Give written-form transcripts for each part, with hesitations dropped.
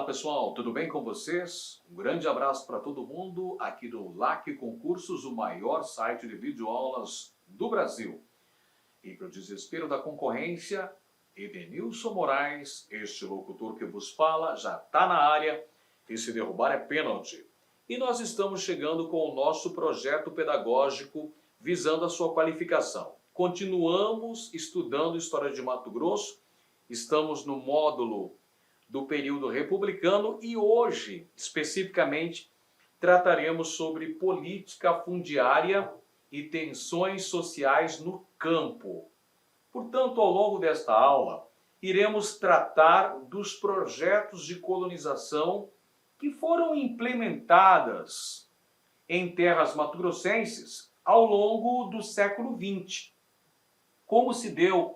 pessoal, tudo bem com vocês? Um grande abraço para todo mundo aqui do LAC Concursos, o maior site de videoaulas do Brasil. E para o desespero da concorrência, Edenilson Moraes, este locutor que vos fala, já está na área e se derrubar é pênalti. E nós estamos chegando com o nosso projeto pedagógico visando a sua qualificação. Continuamos estudando História de Mato Grosso, estamos no módulo do período republicano e hoje, especificamente, trataremos sobre política fundiária e tensões sociais no campo. Portanto, ao longo desta aula, iremos tratar dos projetos de colonização que foram implementadas em terras mato-grossenses ao longo do século XX. Como se deu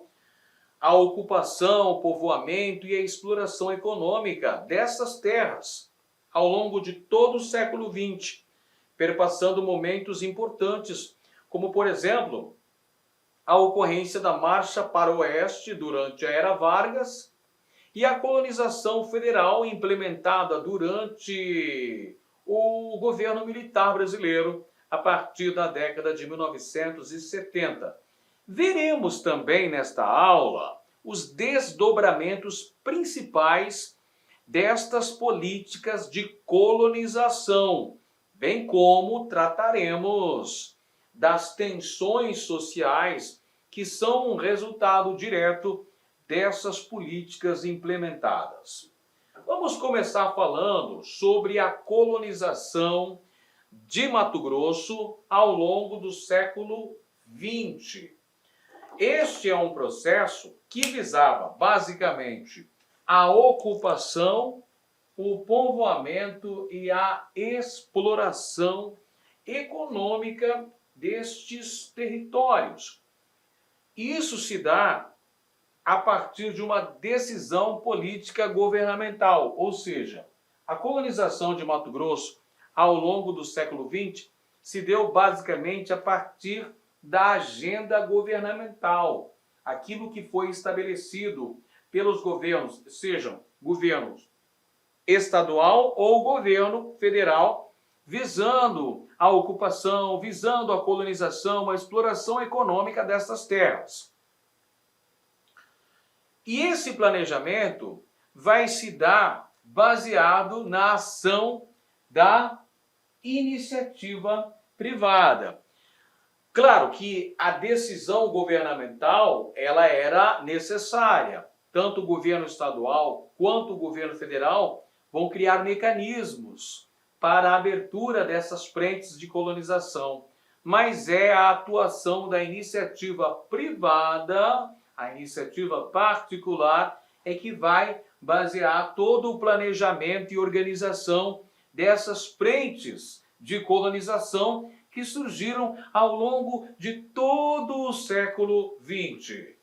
a ocupação, o povoamento e a exploração econômica dessas terras ao longo de todo o século XX, perpassando momentos importantes, como, por exemplo, a ocorrência da Marcha para o Oeste durante a Era Vargas e a colonização federal implementada durante o governo militar brasileiro a partir da década de 1970. Veremos também nesta aula os desdobramentos principais destas políticas de colonização, bem como trataremos das tensões sociais que são um resultado direto dessas políticas implementadas. Vamos começar falando sobre a colonização de Mato Grosso ao longo do século XX. Este é um processo que visava, basicamente, a ocupação, o povoamento e a exploração econômica destes territórios. Isso se dá a partir de uma decisão política governamental, ou seja, a colonização de Mato Grosso ao longo do século XX se deu basicamente a partir da agenda governamental, aquilo que foi estabelecido pelos governos, sejam governos estadual ou governo federal, visando a ocupação, visando a colonização, a exploração econômica dessas terras. E esse planejamento vai se dar baseado na ação da iniciativa privada. Claro que a decisão governamental ela era necessária. Tanto o governo estadual quanto o governo federal vão criar mecanismos para a abertura dessas frentes de colonização. Mas é a atuação da iniciativa privada, a iniciativa particular, é que vai basear todo o planejamento e organização dessas frentes de colonização que surgiram ao longo de todo o século XX.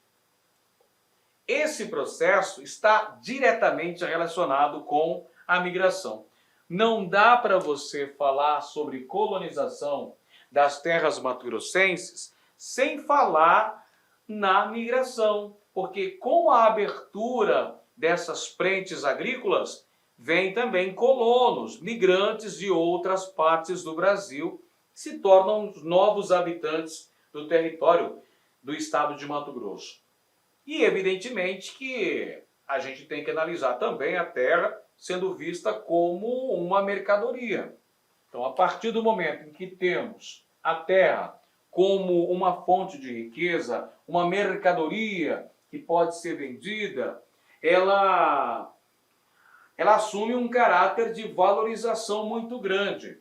Esse processo está diretamente relacionado com a migração. Não dá para você falar sobre colonização das terras mato-grossenses sem falar na migração, porque com a abertura dessas frentes agrícolas, vem também colonos, migrantes de outras partes do Brasil, se tornam os novos habitantes do território do estado de Mato Grosso. E evidentemente que a gente tem que analisar também a terra sendo vista como uma mercadoria. Então, a partir do momento em que temos a terra como uma fonte de riqueza, uma mercadoria que pode ser vendida, ela assume um caráter de valorização muito grande.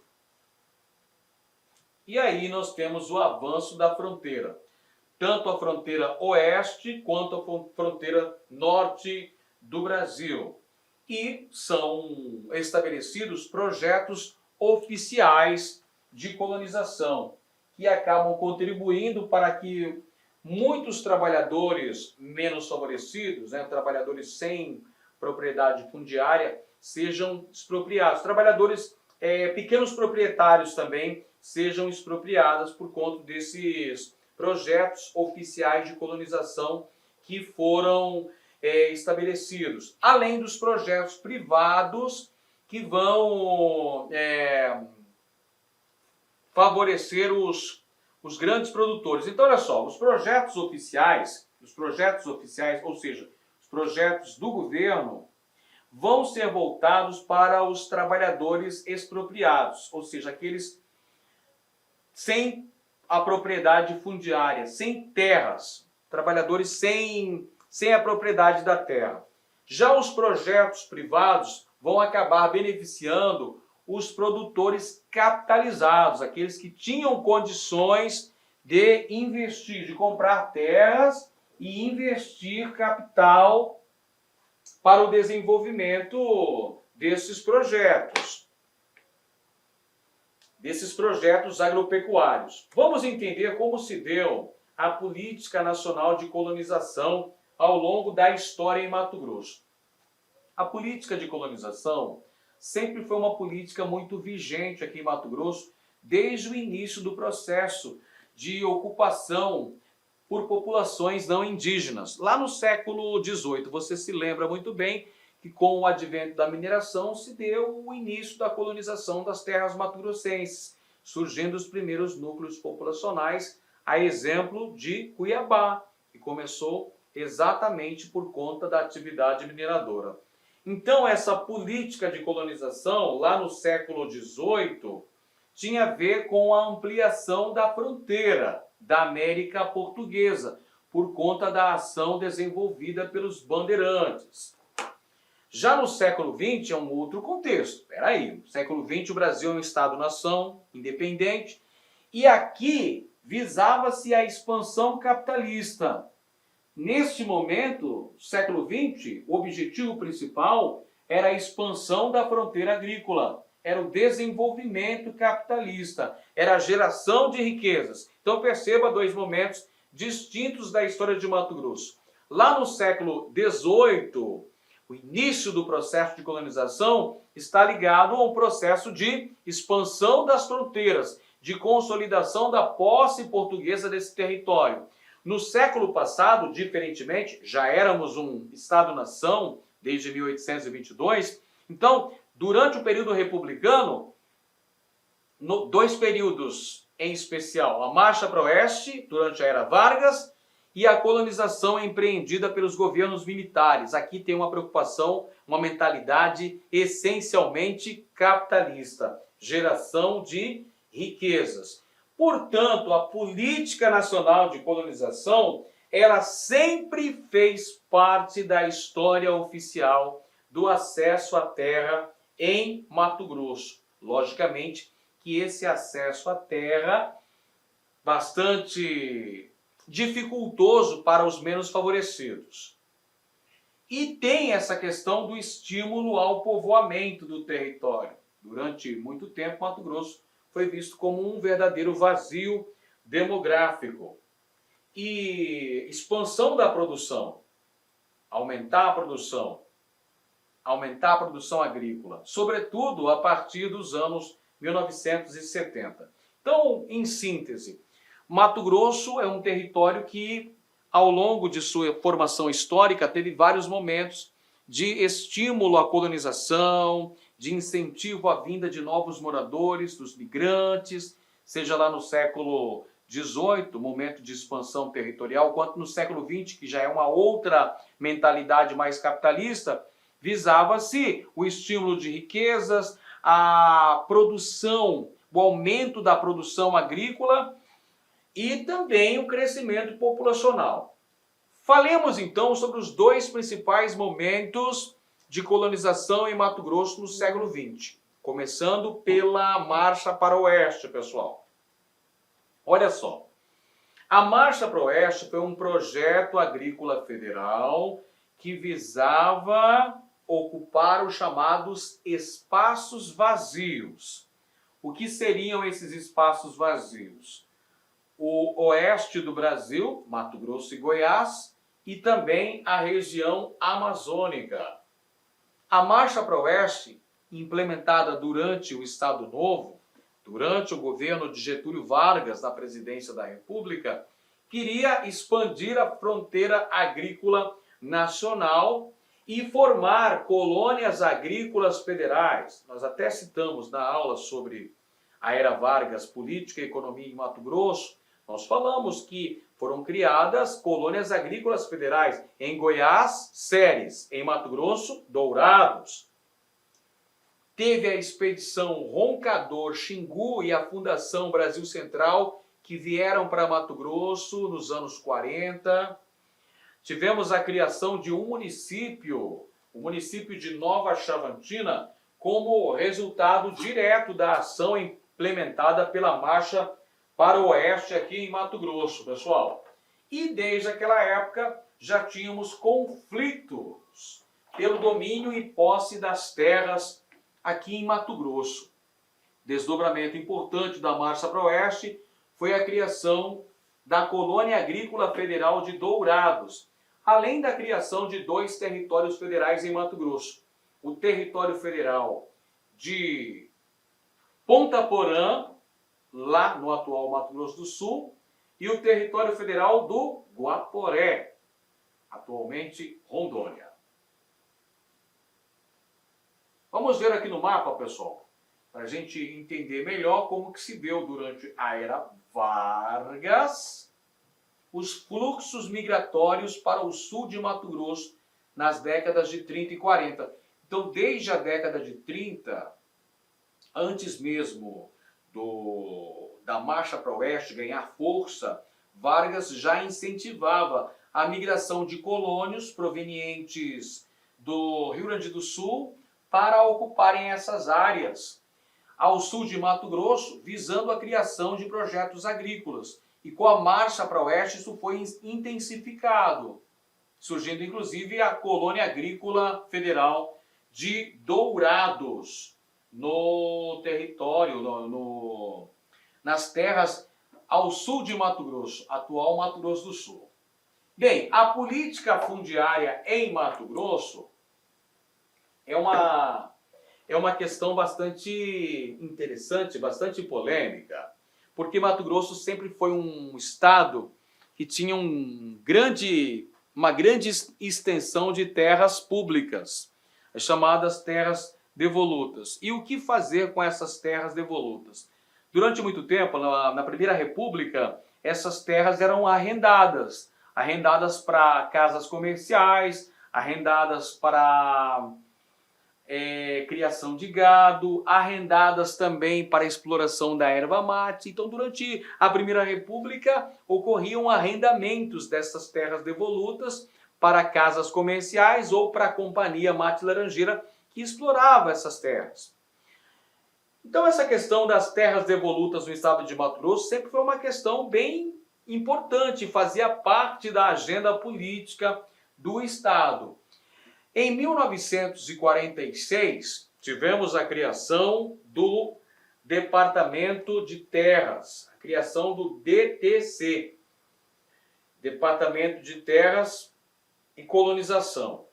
E aí nós temos o avanço da fronteira, tanto a fronteira oeste quanto a fronteira norte do Brasil. E são estabelecidos projetos oficiais de colonização, que acabam contribuindo para que muitos trabalhadores menos favorecidos, trabalhadores sem propriedade fundiária, sejam expropriados. Trabalhadores, pequenos proprietários também, sejam expropriadas por conta desses projetos oficiais de colonização que foram estabelecidos, além dos projetos privados que vão favorecer os grandes produtores. Então, olha só, os projetos oficiais, ou seja, os projetos do governo, vão ser voltados para os trabalhadores expropriados, ou seja, aqueles sem a propriedade fundiária, sem terras, trabalhadores sem a propriedade da terra. Já os projetos privados vão acabar beneficiando os produtores capitalizados, aqueles que tinham condições de investir, de comprar terras e investir capital para o desenvolvimento desses projetos agropecuários. Vamos entender como se deu a política nacional de colonização ao longo da história em Mato Grosso. A política de colonização sempre foi uma política muito vigente aqui em Mato Grosso, desde o início do processo de ocupação por populações não indígenas. Lá no século XVIII, você se lembra muito bem que com o advento da mineração se deu o início da colonização das terras mato-grossenses, surgindo os primeiros núcleos populacionais, a exemplo de Cuiabá, que começou exatamente por conta da atividade mineradora. Então, essa política de colonização, lá no século XVIII, tinha a ver com a ampliação da fronteira da América Portuguesa, por conta da ação desenvolvida pelos bandeirantes. Já no século XX é um outro contexto. No século XX o Brasil é um Estado-nação independente e aqui visava-se a expansão capitalista. Neste momento, século XX, o objetivo principal era a expansão da fronteira agrícola, era o desenvolvimento capitalista, era a geração de riquezas. Então perceba dois momentos distintos da história de Mato Grosso. Lá no século XVIII, o início do processo de colonização está ligado a um processo de expansão das fronteiras, de consolidação da posse portuguesa desse território. No século passado, diferentemente, já éramos um Estado-nação desde 1822, então, durante o período republicano, dois períodos em especial, a marcha para o oeste, durante a era Vargas, e a colonização empreendida pelos governos militares. Aqui tem uma preocupação, uma mentalidade essencialmente capitalista, geração de riquezas. Portanto, a política nacional de colonização, ela sempre fez parte da história oficial do acesso à terra em Mato Grosso. Logicamente que esse acesso à terra, bastante dificultoso para os menos favorecidos. E tem essa questão do estímulo ao povoamento do território. Durante muito tempo, Mato Grosso foi visto como um verdadeiro vazio demográfico. E expansão da produção, aumentar a produção agrícola, sobretudo a partir dos anos 1970. Então, em síntese, Mato Grosso é um território que, ao longo de sua formação histórica, teve vários momentos de estímulo à colonização, de incentivo à vinda de novos moradores, dos migrantes, seja lá no século XVIII, momento de expansão territorial, quanto no século XX, que já é uma outra mentalidade mais capitalista, visava-se o estímulo de riquezas, a produção, o aumento da produção agrícola e também o crescimento populacional. Falemos então sobre os dois principais momentos de colonização em Mato Grosso no século XX, começando pela Marcha para o Oeste, pessoal. Olha só, a Marcha para o Oeste foi um projeto agrícola federal que visava ocupar os chamados espaços vazios. O que seriam esses espaços vazios? O oeste do Brasil, Mato Grosso e Goiás, e também a região amazônica. A Marcha para o Oeste, implementada durante o Estado Novo, durante o governo de Getúlio Vargas na presidência da República, queria expandir a fronteira agrícola nacional e formar colônias agrícolas federais. Nós até citamos na aula sobre a Era Vargas, Política e Economia em Mato Grosso, nós falamos que foram criadas colônias agrícolas federais em Goiás, Ceres, em Mato Grosso, Dourados. Teve a expedição Roncador Xingu e a Fundação Brasil Central, que vieram para Mato Grosso nos anos 40. Tivemos a criação de um município, o município de Nova Chavantina, como resultado direto da ação implementada pela Marcha para o Oeste aqui em Mato Grosso, pessoal. E desde aquela época já tínhamos conflitos pelo domínio e posse das terras aqui em Mato Grosso. Desdobramento importante da Marcha para o Oeste foi a criação da Colônia Agrícola Federal de Dourados, além da criação de 2 territórios federais em Mato Grosso. O território federal de Ponta Porã, lá no atual Mato Grosso do Sul, e o território federal do Guaporé, atualmente Rondônia. Vamos ver aqui no mapa, pessoal, para a gente entender melhor como que se deu durante a Era Vargas os fluxos migratórios para o sul de Mato Grosso nas décadas de 30 e 40. Então, desde a década de 30, antes mesmo da Marcha para o Oeste ganhar força, Vargas já incentivava a migração de colônios provenientes do Rio Grande do Sul para ocuparem essas áreas ao sul de Mato Grosso, visando a criação de projetos agrícolas. E com a Marcha para o Oeste isso foi intensificado, surgindo inclusive a Colônia Agrícola Federal de Dourados, no território, nas terras ao sul de Mato Grosso, atual Mato Grosso do Sul. Bem, a política fundiária em Mato Grosso é uma questão bastante interessante, bastante polêmica, porque Mato Grosso sempre foi um estado que tinha uma grande extensão de terras públicas, as chamadas terras devolutas. E o que fazer com essas terras devolutas? Durante muito tempo, na Primeira República, essas terras eram arrendadas para casas comerciais, arrendadas para criação de gado, arrendadas também para exploração da erva mate. Então, durante a Primeira República, ocorriam arrendamentos dessas terras devolutas para casas comerciais ou para a Companhia Mate Laranjeira, que explorava essas terras. Então, essa questão das terras devolutas no estado de Mato Grosso sempre foi uma questão bem importante, fazia parte da agenda política do estado. Em 1946, tivemos a criação do Departamento de Terras, a criação do DTC, Departamento de Terras e Colonização,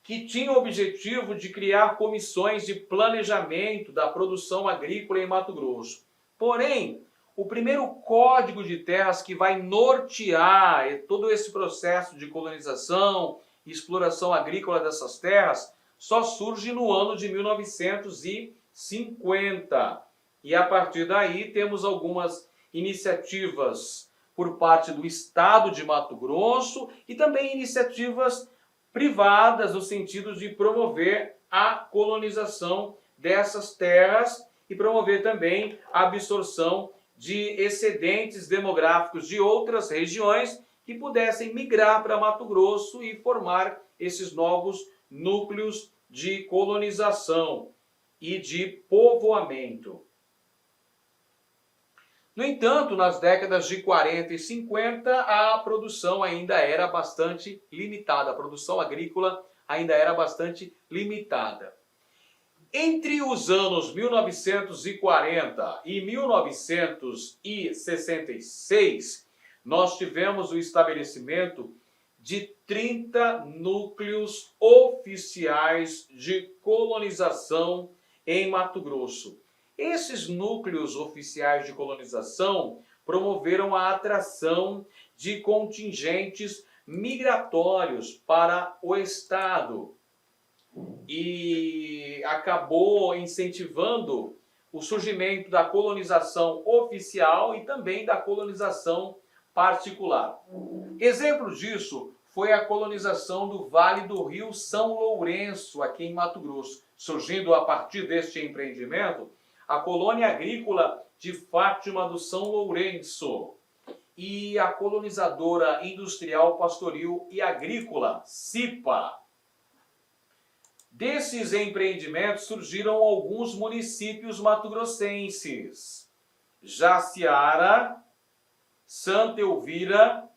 que tinha o objetivo de criar comissões de planejamento da produção agrícola em Mato Grosso. Porém, o primeiro código de terras que vai nortear todo esse processo de colonização e exploração agrícola dessas terras só surge no ano de 1950. E a partir daí temos algumas iniciativas por parte do estado de Mato Grosso e também iniciativas privadas no sentido de promover a colonização dessas terras e promover também a absorção de excedentes demográficos de outras regiões que pudessem migrar para Mato Grosso e formar esses novos núcleos de colonização e de povoamento. No entanto, nas décadas de 40 e 50, a produção ainda era bastante limitada, a produção agrícola ainda era bastante limitada. Entre os anos 1940 e 1966, nós tivemos o estabelecimento de 30 núcleos oficiais de colonização em Mato Grosso. Esses núcleos oficiais de colonização promoveram a atração de contingentes migratórios para o Estado e acabou incentivando o surgimento da colonização oficial e também da colonização particular. Exemplo disso foi a colonização do Vale do Rio São Lourenço, aqui em Mato Grosso, surgindo a partir deste empreendimento a colônia agrícola de Fátima do São Lourenço e a colonizadora industrial, pastoril e agrícola, CIPA. Desses empreendimentos surgiram alguns municípios mato-grossenses: Jaciara, Santa Elvira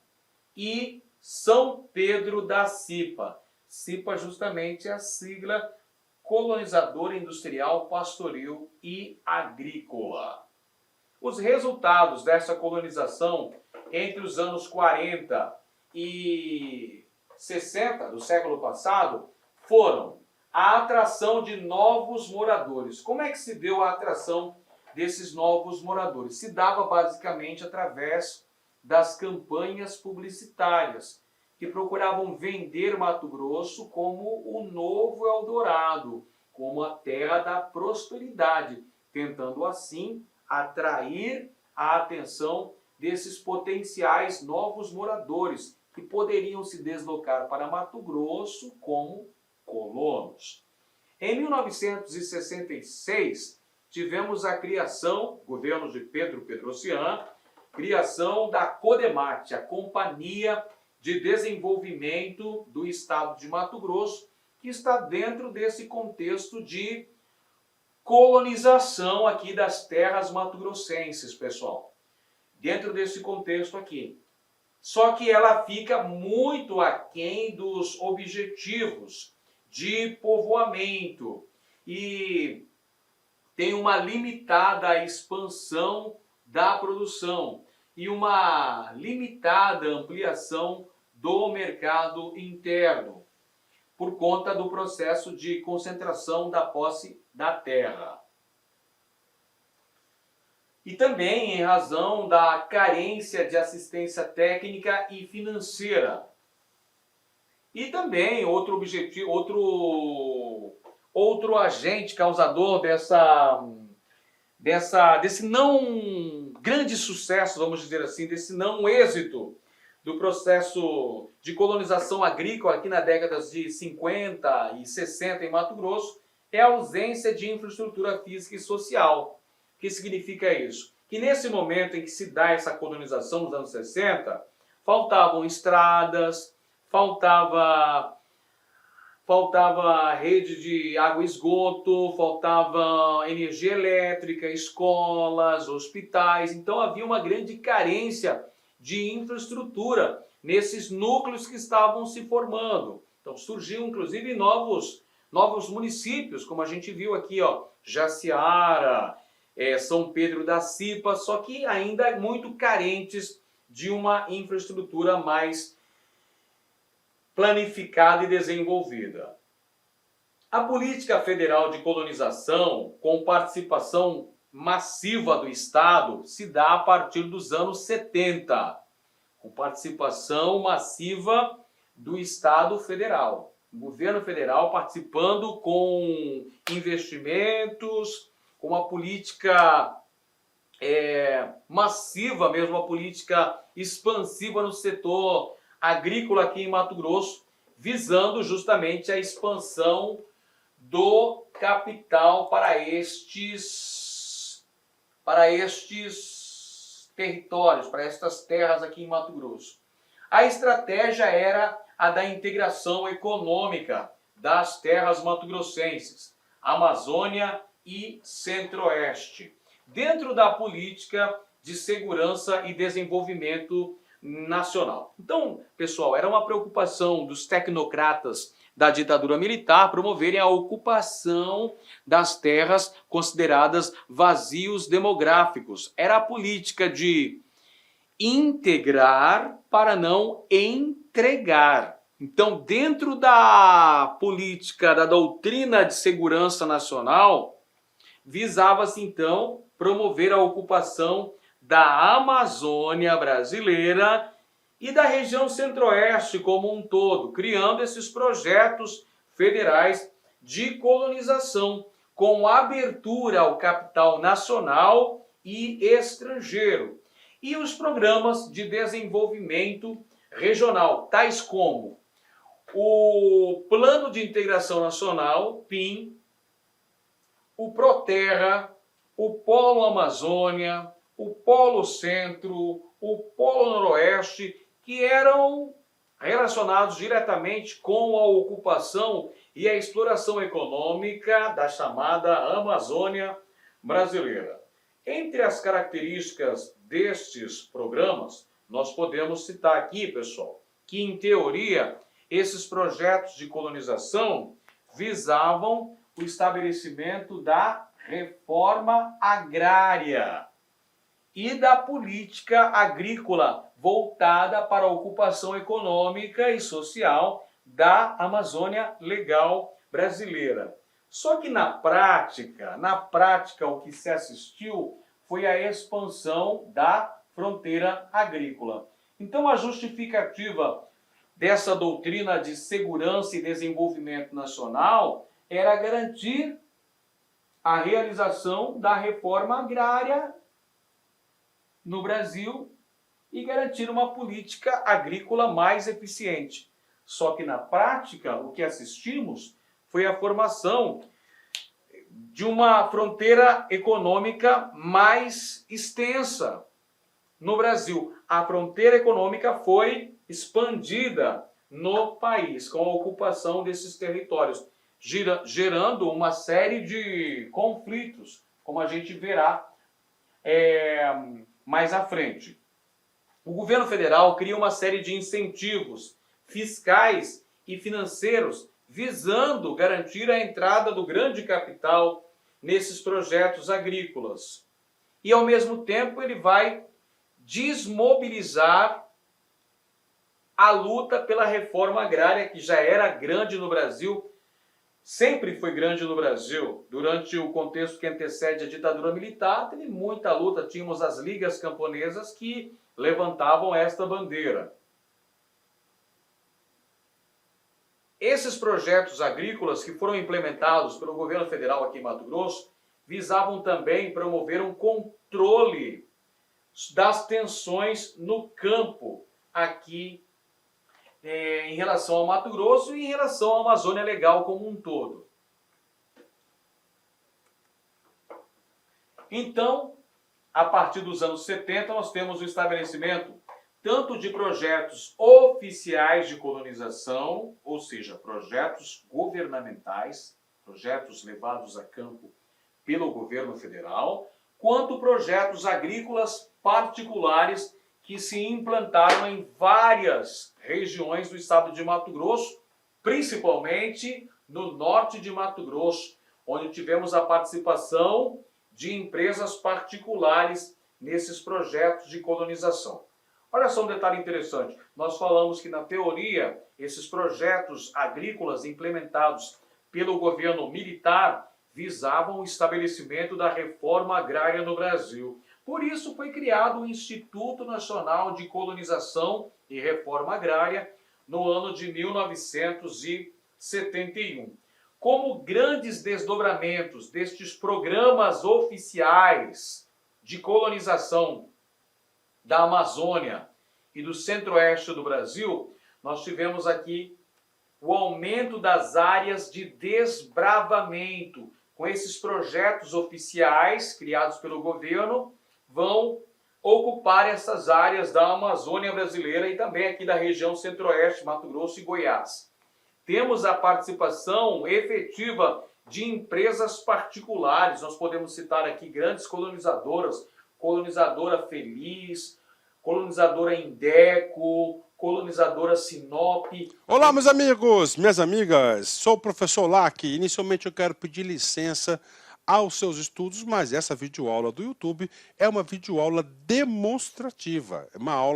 e São Pedro da CIPA. CIPA justamente é a sigla colonizadora industrial, pastoril e agrícola. Os resultados dessa colonização entre os anos 40 e 60 do século passado foram a atração de novos moradores. Como é que se deu a atração desses novos moradores? Se dava basicamente através das campanhas publicitárias, que procuravam vender Mato Grosso como o novo Eldorado, como a terra da prosperidade, tentando assim atrair a atenção desses potenciais novos moradores que poderiam se deslocar para Mato Grosso como colonos. Em 1966, tivemos a criação, governo de Pedro Pedrocian, criação da CODEMAT, a Companhia de Desenvolvimento do Estado de Mato Grosso, que está dentro desse contexto de colonização aqui das terras mato-grossenses, pessoal. Dentro desse contexto aqui. Só que ela fica muito aquém dos objetivos de povoamento e tem uma limitada expansão da produção e uma limitada ampliação do mercado interno, por conta do processo de concentração da posse da terra. E também em razão da carência de assistência técnica e financeira. E também outro objetivo, outro agente causador desse não grande sucesso, vamos dizer assim, desse não êxito do processo de colonização agrícola aqui nas décadas de 50 e 60 em Mato Grosso, é a ausência de infraestrutura física e social. O que significa isso? Que nesse momento em que se dá essa colonização nos anos 60, faltavam estradas, faltava rede de água e esgoto, faltava energia elétrica, escolas, hospitais. Então havia uma grande carência de infraestrutura nesses núcleos que estavam se formando. Então surgiam inclusive novos municípios, como a gente viu aqui, ó, Jaciara, São Pedro da CIPA, só que ainda muito carentes de uma infraestrutura mais planificada e desenvolvida. A política federal de colonização, com participação massiva do Estado, se dá a partir dos anos 70, com participação massiva do Estado federal. O governo federal participando com investimentos, com uma política massiva mesmo, uma política expansiva no setor agrícola aqui em Mato Grosso, visando justamente a expansão do capital para estes territórios, para estas terras aqui em Mato Grosso. A estratégia era a da integração econômica das terras mato-grossenses, Amazônia e Centro-Oeste, dentro da política de segurança e desenvolvimento nacional. Então, pessoal, era uma preocupação dos tecnocratas da ditadura militar promoverem a ocupação das terras consideradas vazios demográficos. Era a política de integrar para não entregar. Então, dentro da política, da doutrina de segurança nacional, visava-se então promover a ocupação da Amazônia brasileira e da região centro-oeste como um todo, criando esses projetos federais de colonização, com abertura ao capital nacional e estrangeiro, e os programas de desenvolvimento regional, tais como o Plano de Integração Nacional, PIN, o Proterra, o Polo Amazônia, o Polo Centro, o Polo Noroeste, que eram relacionados diretamente com a ocupação e a exploração econômica da chamada Amazônia brasileira. Entre as características destes programas, nós podemos citar aqui, pessoal, que em teoria esses projetos de colonização visavam o estabelecimento da reforma agrária e da política agrícola voltada para a ocupação econômica e social da Amazônia Legal brasileira. Só que na prática o que se assistiu foi a expansão da fronteira agrícola. Então a justificativa dessa doutrina de segurança e desenvolvimento nacional era garantir a realização da reforma agrária no Brasil e garantir uma política agrícola mais eficiente. Só que na prática, o que assistimos foi a formação de uma fronteira econômica mais extensa no Brasil. A fronteira econômica foi expandida no país com a ocupação desses territórios, gerando uma série de conflitos, como a gente verá mais à frente. O governo federal cria uma série de incentivos fiscais e financeiros visando garantir a entrada do grande capital nesses projetos agrícolas. E, ao mesmo tempo, ele vai desmobilizar a luta pela reforma agrária, que já era grande no Brasil, sempre foi grande no Brasil. Durante o contexto que antecede a ditadura militar, teve muita luta. Tínhamos as ligas camponesas que levantavam esta bandeira. Esses projetos agrícolas que foram implementados pelo governo federal aqui em Mato Grosso visavam também promover um controle das tensões no campo aqui em relação ao Mato Grosso e em relação à Amazônia Legal como um todo. Então, a partir dos anos 70, nós temos o estabelecimento tanto de projetos oficiais de colonização, ou seja, projetos governamentais, projetos levados a campo pelo governo federal, quanto projetos agrícolas particulares que se implantaram em várias regiões do estado de Mato Grosso, principalmente no norte de Mato Grosso, onde tivemos a participação de empresas particulares nesses projetos de colonização. Olha só um detalhe interessante. Nós falamos que, na teoria, esses projetos agrícolas implementados pelo governo militar visavam o estabelecimento da reforma agrária no Brasil. Por isso foi criado o Instituto Nacional de Colonização e Reforma Agrária no ano de 1971. Como grandes desdobramentos destes programas oficiais de colonização da Amazônia e do centro-oeste do Brasil, nós tivemos aqui o aumento das áreas de desbravamento. Com esses projetos oficiais criados pelo governo, vão ocupar essas áreas da Amazônia brasileira e também aqui da região centro-oeste, Mato Grosso e Goiás. Temos a participação efetiva de empresas particulares. Nós podemos citar aqui grandes colonizadoras, Colonizadora Feliz, Colonizadora Indeco, Colonizadora Sinop. Olá, meus amigos, minhas amigas, sou o professor Lac. Inicialmente eu quero pedir licença aos seus estudos, mas essa videoaula do YouTube é uma videoaula demonstrativa,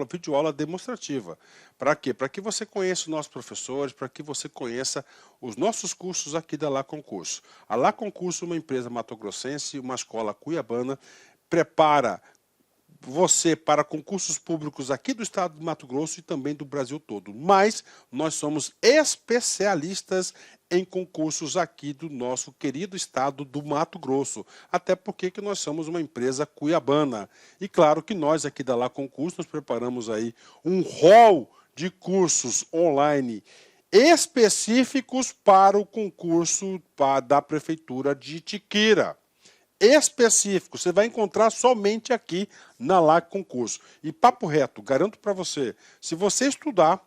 videoaula demonstrativa. Para quê? Para que você conheça os nossos professores, para que você conheça os nossos cursos aqui da Lá Concurso. A Lá Concurso é uma empresa matogrossense, uma escola cuiabana, prepara você para concursos públicos aqui do estado de Mato Grosso e também do Brasil todo. Mas nós somos especialistas em concursos aqui do nosso querido estado do Mato Grosso. Até porque que nós somos uma empresa cuiabana. E claro que nós aqui da Lá Concurso nós preparamos aí um rol de cursos online específicos para o concurso da Prefeitura de Itiquira. Específico, você vai encontrar somente aqui na LAC Concurso. E papo reto, garanto para você, se você estudar,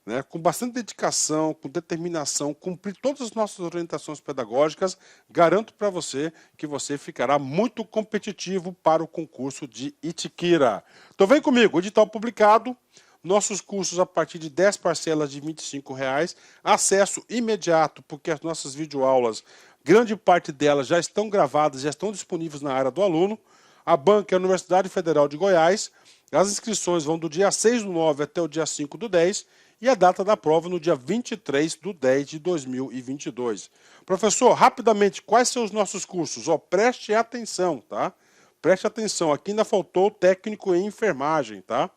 né, com bastante dedicação, com determinação, cumprir todas as nossas orientações pedagógicas, garanto para você que você ficará muito competitivo para o concurso de Itiquira. Então vem comigo, edital publicado, nossos cursos a partir de 10 parcelas de R$ 25,00, acesso imediato, porque as nossas videoaulas, grande parte delas já estão gravadas, já estão disponíveis na área do aluno. A banca é a Universidade Federal de Goiás. As inscrições vão do dia 6/9 até o dia 5/10 e a data da prova no dia 23/10 de 2022. Professor, rapidamente, quais são os nossos cursos? Preste atenção, tá? Preste atenção, aqui ainda faltou o técnico em enfermagem, tá?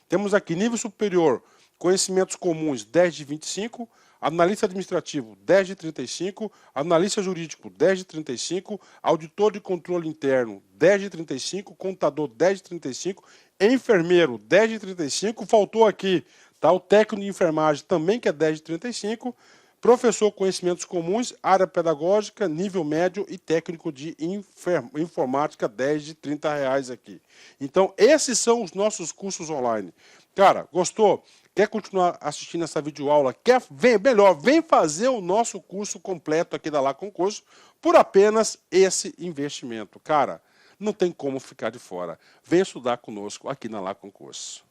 Temos aqui nível superior, conhecimentos comuns 10 de 25, analista administrativo 10 de 35, analista jurídico 10 de 35, auditor de controle interno 10 de 35, contador 10 de 35, enfermeiro 10 de 35, faltou aqui, tá, o técnico de enfermagem também que é 10 de 35, professor conhecimentos comuns, área pedagógica, nível médio e técnico de informática 10 de R$ 30,00 aqui. Então esses são os nossos cursos online. Cara, gostou? Quer continuar assistindo essa videoaula? Vem fazer o nosso curso completo aqui da Lá Concurso por apenas esse investimento. Cara, não tem como ficar de fora. Vem estudar conosco aqui na Lá Concurso.